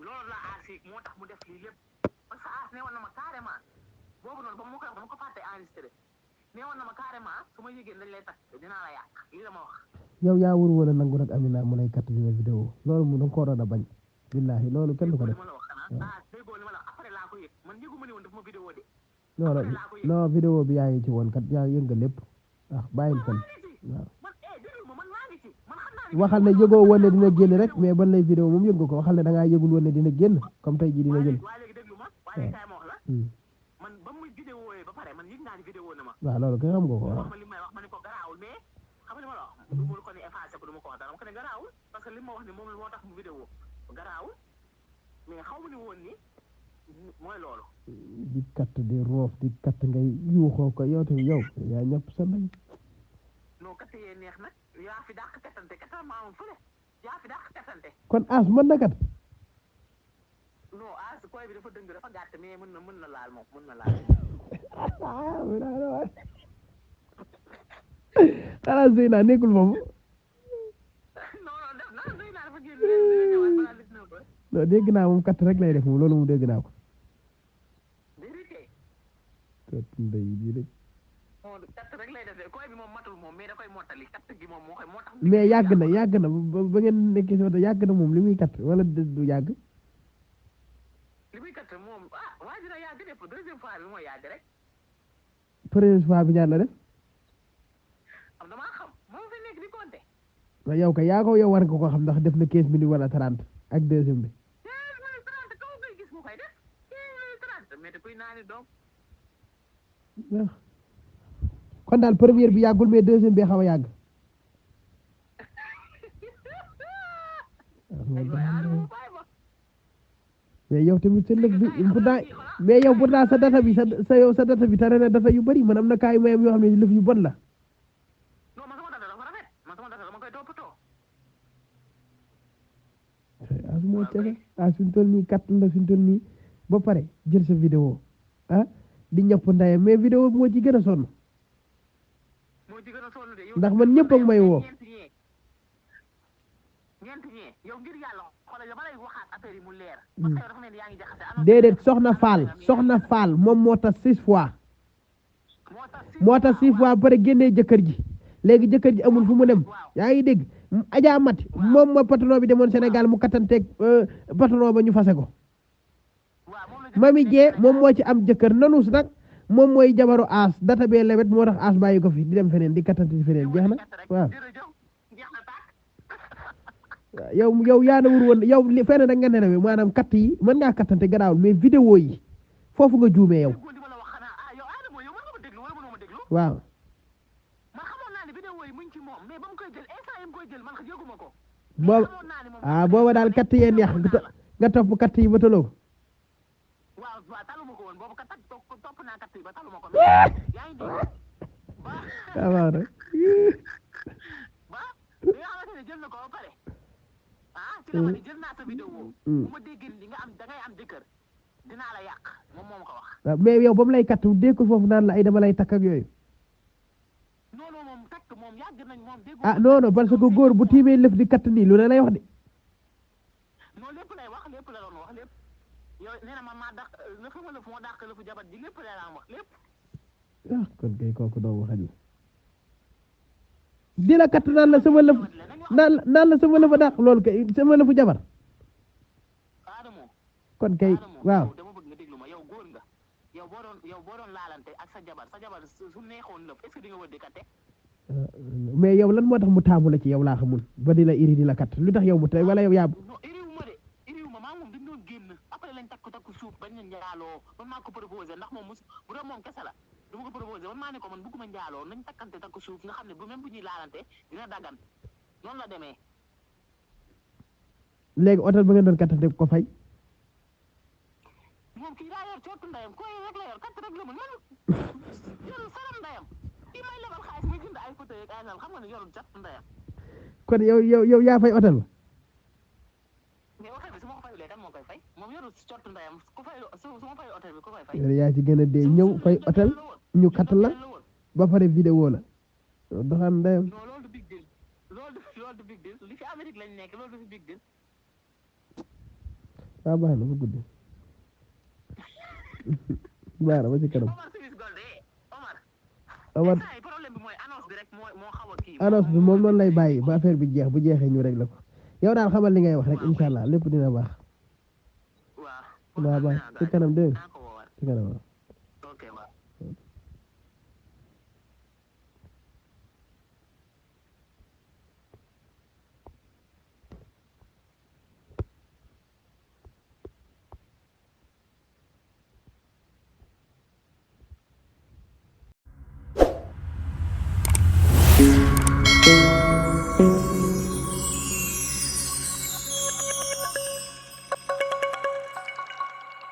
loolu la aasik moo tax mu def lii lépp parce que aas ne woon na ma carrément boobu noonu ba mu koy wax dama ko fàtte enregistré ne woon na ma carrément su ma yëgee dañ lay takk dinaa la yàq lii la ma wax. yow yaa wër woon a nangu nag Amina mu lay kat dina vidéo loolu mu danga ko waroon a bañ billahi loolu kenn du ko def déggoo li ma la wax après laa ko yëg man yëgu ma ne woon daf ma vidéo de non vidéo bi yaa ngi ci woon kat yaa yënga lépp ah bàyyil kon waaw waxal ne yëgoo woon ne dina génn rek mais ban lay vidéo moom yëg nga ko waxal ne da ngaa yëgul woon ne dina génn comme tey jii dina génn man ba muy vidéo ba pare man yëg naa ni vidéo na ma waaw loolu kay xam nga ko waaw ma li may wax ma ne ko garaawul mais xam nga li ma la wax du ma ko ni effacé ko du ma ko wax dara ma ko ne garaawul parce que li ma wax ni moom moo tax mu vidéo garaawul mais xaw ma ni woon ni mooy loolu di katt di roof di katt ngay yuuxoo ko yow tamit yow yaa ñëpp sa ndey non katt yee neex nag yaa fi dàq kattante kattal maa woon fële yaa fi dàq kattante kon as mën na kat non as koy bi dafa dëng dafa gàtt mais mën na laal moom mën na laal xanaa Zeyna nekkul foofu non Zeyna dafa génn dina ñëwaat balaa lis na ko non dégg naa moom katt rek lay def moom loolu moom dégg naa ko kat ndey bi rek katt rek lay def koy bi moom matul moom mais da koy mottali katt gi moom moo tax mais yàgg na ba ngeen nekkee si yàgg na moom li muy katt wala du yàgg li muy katt moom waa dina yàgg def deuxième fois bi mooy yàgg rek première fois bi ñaar la def am damaa xam moom fi nekk di compter waaw yow kay yow war nga ko xam ndax def na 15 minutes wala 30 ak deuxième bi 15 minutes 30 kaw ngay gis mu koy def 15 minutes 30 mais te kuy naani doom kon daal première bi yàggul mais deuxième bi xaw a yàgg mais yow tamit sa lëg bi pourtant mais yow pourtant sa data bi sa data bi tare na data yu bëri man am na kaay mayam yoo xam ne lëf yu bon la as moo tege fi mu toll nii kat la fi mu toll nii ba pare jël sa vidéo di ñëpp ndayam mais vidéo moo ci gën a sonn ndax man ñëpp ak may woo déedéet soxna Fall moom moo tax 6 fois ba pare génnee jëkkër ji léegi jëkkër ji amul fu mu dem yaa ngi dégg Adja Mati moom mooy patron bi demoon Sénégal mu kattanteeg patron ba ñu fase ko Mami Jee moom moo ci am jëkkër nanus nag moom mooy jabaru aas data bee lewet moo tax aas bàyyi ko fi di dem feneen di kattante ci feneen jeex na waaw yow yaa na wur woon yow feneen rek nga nenewe maanaam katt yi mën ngaa kattante garaawul mais vidéo yi foofu nga juumee yow waaw booba daal katt yee neex nga topp katt yi ba taloo ko waaw rek mais yow ba mu lay katt dékkul foofu naan la ay dama lay takk ak yooyu non parce que góor bu tiimee lëf di katt nii lu ne lay wax de kon kay kooku doo waxal la di la katt naan la sama lëf naan la sama lëfa dàq loolu kay sama lëfu jabar kon kay waaw mais yow lan moo tax mu taamu la ci yow laa xamul ba di la iri di la katt lu tax yow mu tey wala yow yaa du ma ko proposé man maa ne ko man bëgguma njaaloo nañ takkante takku suuf nga xam ne bu même bu ñuy laalante dina daggan noonu la demee léegi hôtel ba ngeen doon kattante ko fay moom kii daa yor cootu ndayam koy rek la yor katt rek la mën yorul saram ndayam kii may lebal xaalis muy jënd ay photo yeeg ay nal xam nga ne yorul cootu ndayam kon yow yaa fay hôtel ba mais hôtel bi su ma ko fayulee kan moo koy fay moom yorul cootu ndayam ku fay su ma fay hôtel bi ku koy fay yaa ci gën a dee ñëw fay hôtel ñu katt la ba pare vidéo la doxaan ndeyam non loolu du big deal loolu du big deal li fi Amérique lañ nekk loolu du fi big deal waa baax na ba guddi baax na ba ci kanam Omar Suisse Gold Omar Omar problème bi mooy annonce bi rek moo xaw a kii annonce bi moom noonu lay bàyyi ba affaire bi jeex bu jeexee ñu rek la ko yow daal xamal li ngay wax rek incha allah lépp dina baax waaw waaw baax ci kanam dégg ci kanam